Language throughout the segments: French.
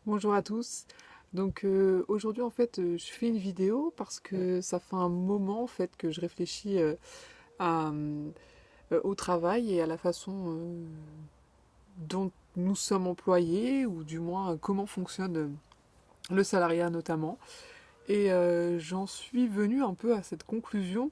Bonjour à tous. Aujourd'hui en fait je fais une vidéo parce que ça fait un moment en fait que je réfléchis au travail et à la façon dont nous sommes employés ou du moins comment fonctionne le salariat notamment. J'en suis venue un peu à cette conclusion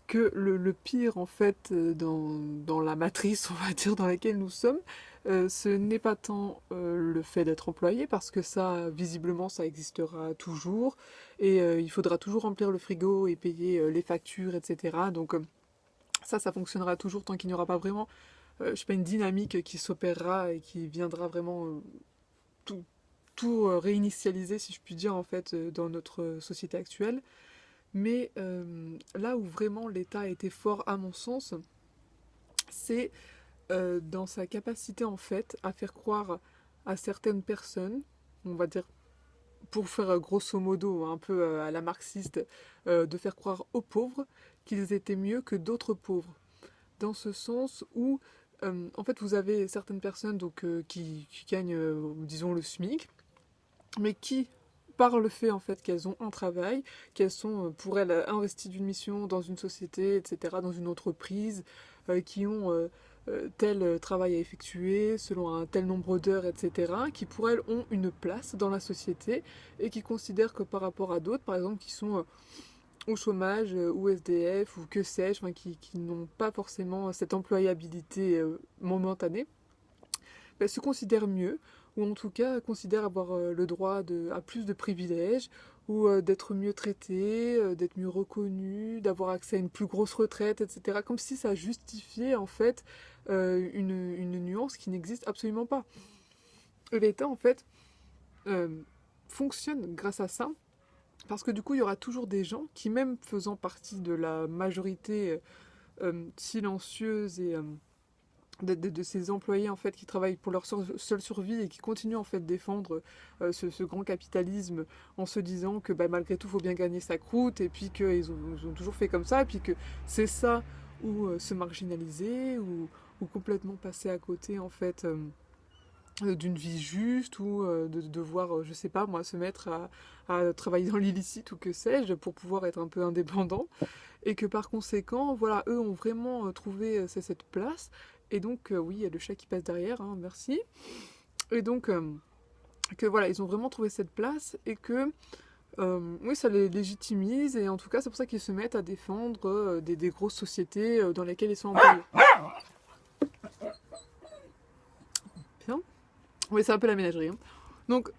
que le pire en fait dans la matrice on va dire dans laquelle nous sommes, ce n'est pas tant le fait d'être employé parce que ça visiblement ça existera toujours et il faudra toujours remplir le frigo et payer les factures etc. Ça fonctionnera toujours tant qu'il n'y aura pas vraiment je sais pas, une dynamique qui s'opérera et qui viendra vraiment tout, tout réinitialiser si je puis dire en fait dans notre société actuelle. Mais là où vraiment l'État a été fort à mon sens, c'est dans sa capacité en fait à faire croire à certaines personnes, on va dire pour faire grosso modo un peu à la marxiste, de faire croire aux pauvres qu'ils étaient mieux que d'autres pauvres. Dans ce sens où en fait vous avez certaines personnes qui gagnent disons le SMIC, mais qui par le fait en fait qu'elles ont un travail, qu'elles sont pour elles investies d'une mission dans une société, etc., dans une entreprise, qui ont tel travail à effectuer selon un tel nombre d'heures, etc., qui pour elles ont une place dans la société et qui considèrent que par rapport à d'autres, par exemple, qui sont au chômage ou SDF ou que sais-je, enfin, qui n'ont pas forcément cette employabilité momentanée, bah, se considèrent mieux, ou en tout cas considèrent avoir le droit à plus de privilèges, ou d'être mieux traités, d'être mieux reconnus, d'avoir accès à une plus grosse retraite, etc. Comme si ça justifiait en fait une nuance qui n'existe absolument pas. Et l'État en fait euh, fonctionne grâce à ça, parce que du coup il y aura toujours des gens qui, même faisant partie de la majorité silencieuse et de ces employés en fait qui travaillent pour leur seule survie et qui continuent en fait de défendre ce grand capitalisme en se disant que bah, malgré tout il faut bien gagner sa croûte et puis qu'ils ont toujours fait comme ça et puis que c'est ça ou se marginaliser ou complètement passer à côté en fait d'une vie juste ou de devoir je sais pas moi se mettre à travailler dans l'illicite ou que sais-je pour pouvoir être un peu indépendant et que par conséquent, voilà, eux ont vraiment trouvé cette place. Et donc, oui, il y a le chat qui passe derrière, hein, merci. Et donc, que voilà, ils ont vraiment trouvé cette place et que, oui, ça les légitimise. Et en tout cas, c'est pour ça qu'ils se mettent à défendre des grosses sociétés dans lesquelles ils sont employés. Bien. Oui, c'est un peu la ménagerie. Hein. Donc,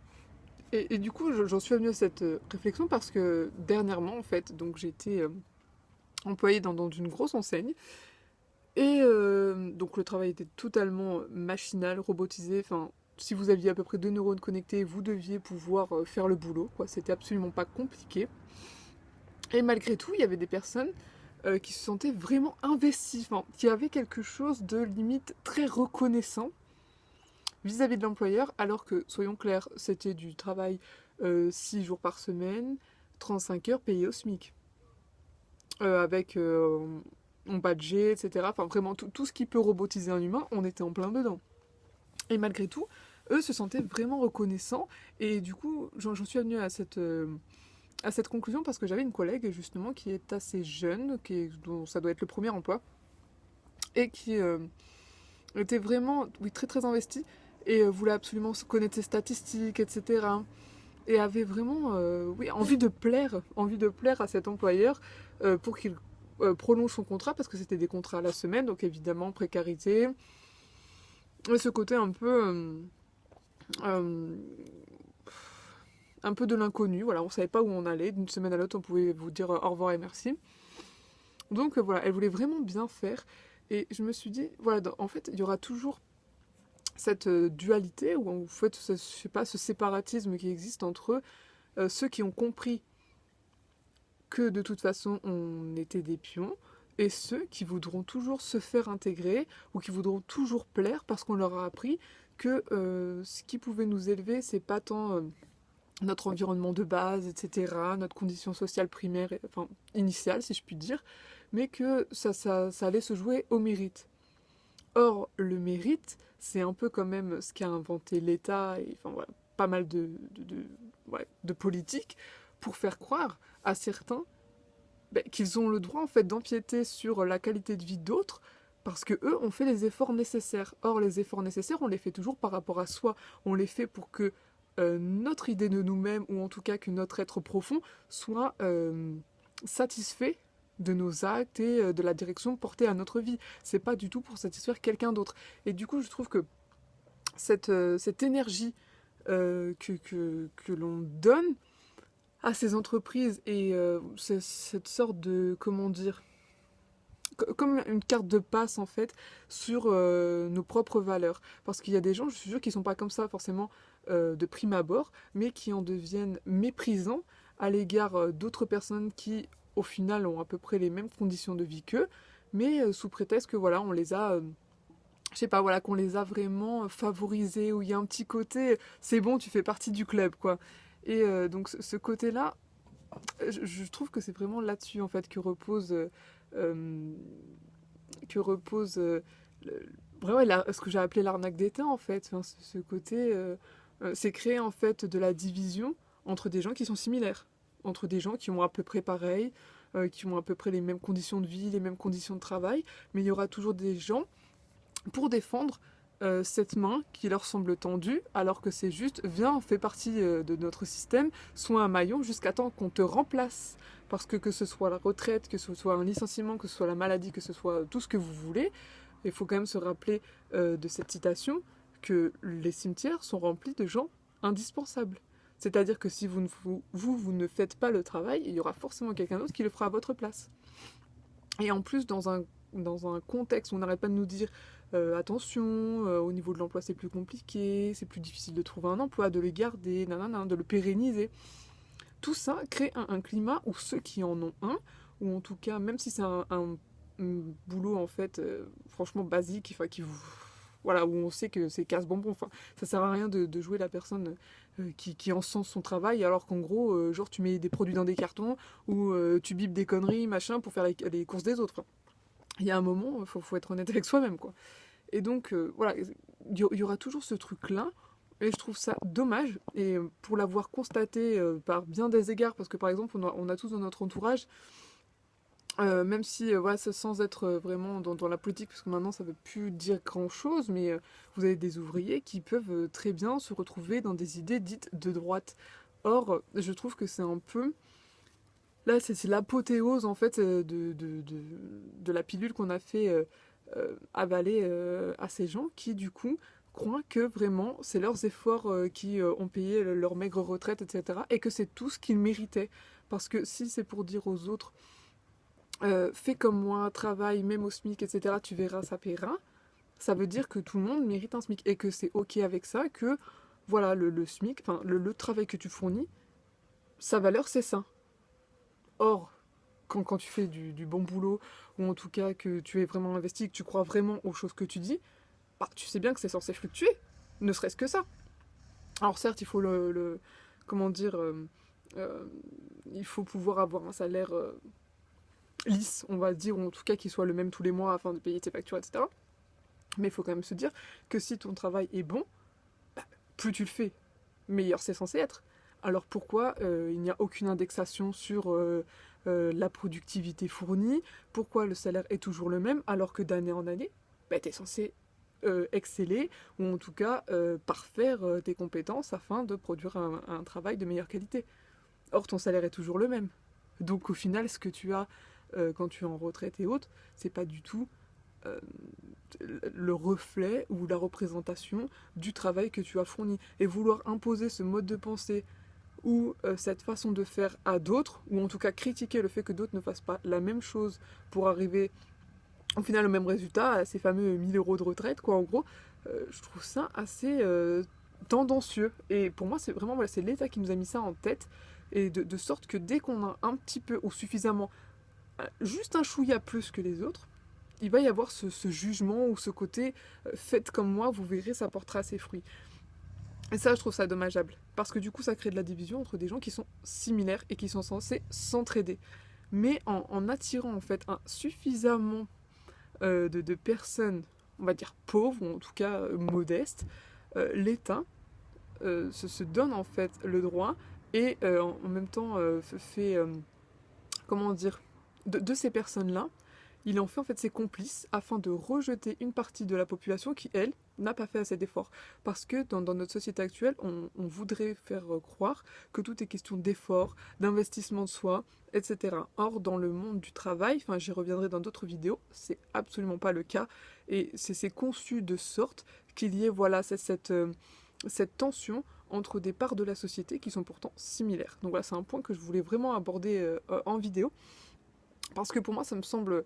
et du coup, j'en suis venue à cette réflexion parce que dernièrement, en fait, donc j'étais employée dans une grosse enseigne. Donc le travail était totalement machinal, robotisé. Enfin, si vous aviez à peu près deux neurones connectés, vous deviez pouvoir faire le boulot, quoi. C'était absolument pas compliqué. Et malgré tout, il y avait des personnes qui se sentaient vraiment investies, enfin, qui avaient quelque chose de limite très reconnaissant vis-à-vis de l'employeur, alors que, soyons clairs, c'était du travail 6 jours par semaine, 35 heures payées au SMIC. Avec on badgeait, etc. Enfin, vraiment, tout ce qui peut robotiser un humain, on était en plein dedans. Et malgré tout, eux se sentaient vraiment reconnaissants. Et du coup, j'en suis venue à cette conclusion parce que j'avais une collègue, justement, qui est assez jeune, dont ça doit être le premier emploi, et qui était vraiment, oui, très très investie, et voulait absolument connaître ses statistiques, etc. Et avait vraiment oui, envie de plaire à cet employeur pour qu'il prolonge son contrat parce que c'était des contrats à la semaine, donc évidemment précarité. Et ce côté euh, un peu de l'inconnu, voilà, on savait pas où on allait, d'une semaine à l'autre on pouvait vous dire au revoir et merci. Donc voilà, elle voulait vraiment bien faire et je me suis dit, voilà, en fait il y aura toujours cette dualité ou en fait je sais pas, ce séparatisme qui existe entre ceux qui ont compris que de toute façon on était des pions, et ceux qui voudront toujours se faire intégrer ou qui voudront toujours plaire parce qu'on leur a appris que ce qui pouvait nous élever, c'est pas tant notre environnement de base, etc., notre condition sociale primaire, enfin initiale si je puis dire, mais que ça allait se jouer au mérite. Or, le mérite, c'est un peu quand même ce qu'a inventé l'État, et enfin voilà, pas mal ouais, de politique pour faire croire à certains qu'ils ont le droit en fait d'empiéter sur la qualité de vie d'autres parce que eux ont fait les efforts nécessaires. Or, les efforts nécessaires, on les fait toujours par rapport à soi. On les fait pour que notre idée de nous-mêmes, ou en tout cas que notre être profond, soit satisfait de nos actes et de la direction portée à notre vie. C'est pas du tout pour satisfaire quelqu'un d'autre. Et du coup, je trouve que cette énergie que l'on donne à ces entreprises et cette sorte de, comment dire, comme une carte de passe en fait sur nos propres valeurs. Parce qu'il y a des gens, je suis sûre, qui ne sont pas comme ça forcément de prime abord, mais qui en deviennent méprisants à l'égard d'autres personnes qui, au final, ont à peu près les mêmes conditions de vie qu'eux, mais sous prétexte que voilà, on les a je sais pas, voilà, qu'on les a vraiment favorisés, où il y a un petit côté, c'est bon, tu fais partie du club, quoi. Et donc ce côté-là, je trouve que c'est vraiment là-dessus, en fait, euh, que repose vraiment ce que j'ai appelé l'arnaque d'État, en fait. Enfin, ce côté, c'est créer, en fait, de la division entre des gens qui sont similaires, entre des gens qui ont à peu près pareil, qui ont à peu près les mêmes conditions de vie, les mêmes conditions de travail, mais il y aura toujours des gens pour défendre cette main qui leur semble tendue, alors que c'est juste, viens, fais partie de notre système, sois un maillon jusqu'à temps qu'on te remplace. Parce que ce soit la retraite, que ce soit un licenciement, que ce soit la maladie, que ce soit tout ce que vous voulez, il faut quand même se rappeler de cette citation que les cimetières sont remplis de gens indispensables. C'est-à-dire que si vous ne faites pas le travail, il y aura forcément quelqu'un d'autre qui le fera à votre place. Et en plus, dans un contexte où on n'arrête pas de nous dire attention, au niveau de l'emploi c'est plus compliqué, c'est plus difficile de trouver un emploi, de le garder, nanana, de le pérenniser. Tout ça crée un climat où ceux qui en ont un, ou en tout cas, même si c'est un boulot en fait franchement basique, enfin, voilà, où on sait que c'est casse-bonbon, enfin, ça sert à rien de jouer la personne qui encense son travail, alors qu'en gros, genre tu mets des produits dans des cartons, ou tu bipes des conneries, machin, pour faire les courses des autres. Enfin, il y a un moment, faut être honnête avec soi-même, quoi. Et donc, voilà, il y aura toujours ce truc-là, et je trouve ça dommage, et pour l'avoir constaté par bien des égards, parce que par exemple, on a tous dans notre entourage, même si, voilà, sans être vraiment dans la politique, parce que maintenant ça ne veut plus dire grand-chose, mais vous avez des ouvriers qui peuvent très bien se retrouver dans des idées dites de droite. Or, je trouve que c'est un peu... Là, c'est l'apothéose, en fait, de la pilule qu'on a fait avaler à ces gens qui, du coup, croient que vraiment, c'est leurs efforts qui ont payé leur maigre retraite, etc. Et que c'est tout ce qu'ils méritaient. Parce que si c'est pour dire aux autres, fais comme moi, travaille, même au SMIC, etc., tu verras, ça paiera, ça veut dire que tout le monde mérite un SMIC. Et que c'est OK avec ça, que, voilà, le SMIC, enfin, le travail que tu fournis, sa valeur, c'est ça. Or, quand tu fais du bon boulot, ou en tout cas que tu es vraiment investi, que tu crois vraiment aux choses que tu dis, bah, tu sais bien que c'est censé fluctuer, ne serait-ce que ça. Alors certes, il faut comment dire, euh, il faut pouvoir avoir un salaire lisse, on va dire, ou en tout cas qu'il soit le même tous les mois afin de payer tes factures, etc. Mais il faut quand même se dire que si ton travail est bon, bah, plus tu le fais, meilleur c'est censé être. Alors pourquoi il n'y a aucune indexation sur la productivité fournie? Pourquoi le salaire est toujours le même alors que d'année en année, bah, tu es censé exceller ou en tout cas parfaire tes compétences afin de produire un travail de meilleure qualité. Or ton salaire est toujours le même. Donc au final, ce que tu as quand tu es en retraite et autres, c'est pas du tout euh, le reflet ou la représentation du travail que tu as fourni. Et vouloir imposer ce mode de pensée ou cette façon de faire à d'autres, ou en tout cas critiquer le fait que d'autres ne fassent pas la même chose pour arriver au final au même résultat, à ces fameux 1 000 € de retraite, quoi, en gros, je trouve ça assez tendancieux. Et pour moi, c'est vraiment, voilà, c'est l'État qui nous a mis ça en tête, et de sorte que dès qu'on a un petit peu ou suffisamment, juste un chouïa plus que les autres, il va y avoir ce jugement ou ce côté faites comme moi, vous verrez, ça portera ses fruits. Et ça, je trouve ça dommageable. Parce que du coup, ça crée de la division entre des gens qui sont similaires et qui sont censés s'entraider. Mais en attirant en fait suffisamment de personnes, on va dire pauvres, ou en tout cas modestes, l'État se donne en fait le droit et en même temps fait, comment dire, de ces personnes-là, il en fait en fait ses complices afin de rejeter une partie de la population qui, elle, n'a pas fait assez d'efforts. Parce que dans notre société actuelle, on voudrait faire croire que tout est question d'efforts, d'investissement de soi, etc. Or, dans le monde du travail, enfin j'y reviendrai dans d'autres vidéos, c'est absolument pas le cas. Et c'est conçu de sorte qu'il y ait voilà, cette tension entre des parts de la société qui sont pourtant similaires. Donc voilà, c'est un point que je voulais vraiment aborder en vidéo. Parce que pour moi, ça me semble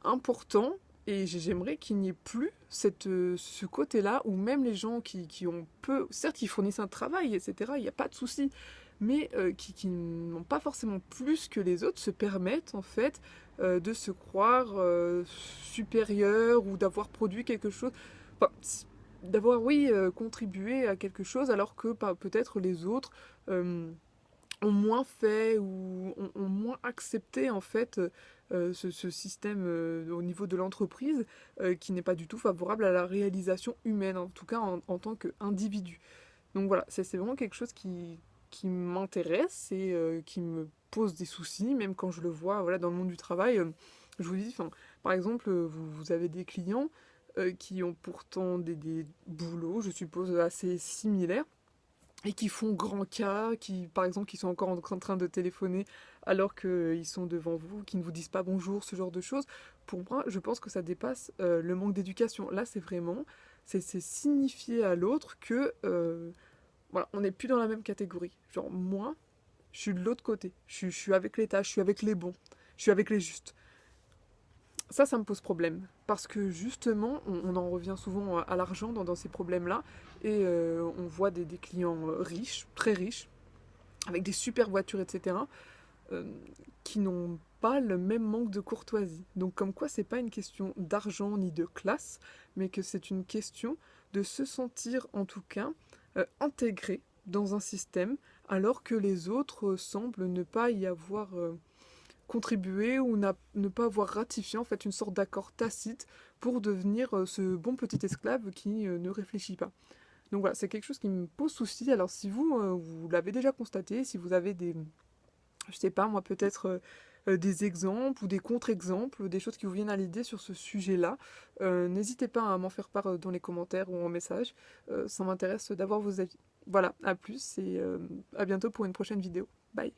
important et j'aimerais qu'il n'y ait plus ce côté-là où même les gens qui ont peu, certes ils fournissent un travail, etc., il n'y a pas de souci, mais qui n'ont pas forcément plus que les autres se permettent en fait de se croire supérieurs ou d'avoir produit quelque chose, enfin, d'avoir oui contribué à quelque chose alors que peut-être les autres ont moins fait ou ont moins accepté en fait ce système au niveau de l'entreprise qui n'est pas du tout favorable à la réalisation humaine, en tout cas en tant qu'individu. Donc voilà, c'est vraiment quelque chose qui m'intéresse et qui me pose des soucis, même quand je le vois voilà, dans le monde du travail. Je vous dis, par exemple, vous avez des clients qui ont pourtant des boulots, je suppose, assez similaires et qui font grand cas, qui par exemple qui sont encore en train de téléphoner alors qu'ils sont devant vous, qui ne vous disent pas bonjour, ce genre de choses, pour moi je pense que ça dépasse le manque d'éducation. Là c'est vraiment, c'est signifier à l'autre que voilà, on n'est plus dans la même catégorie. Genre moi, je suis de l'autre côté, je suis avec l'État, je suis avec les bons, je suis avec les justes. Ça me pose problème. Parce que justement, on en revient souvent à l'argent dans ces problèmes-là. Et on voit des clients riches, très riches, avec des super voitures, etc., euh, qui n'ont pas le même manque de courtoisie. Donc comme quoi, c'est pas une question d'argent ni de classe, mais que c'est une question de se sentir, en tout cas, intégré dans un système, alors que les autres semblent ne pas y avoir contribuer ou ne pas avoir ratifié en fait une sorte d'accord tacite pour devenir ce bon petit esclave qui ne réfléchit pas. Donc voilà, c'est quelque chose qui me pose souci. Alors si vous, vous l'avez déjà constaté, si vous avez des, je sais pas moi, peut-être des exemples ou des contre-exemples, des choses qui vous viennent à l'idée sur ce sujet-là, n'hésitez pas à m'en faire part dans les commentaires ou en message. Ça m'intéresse d'avoir vos avis. Voilà, à plus et à bientôt pour une prochaine vidéo. Bye.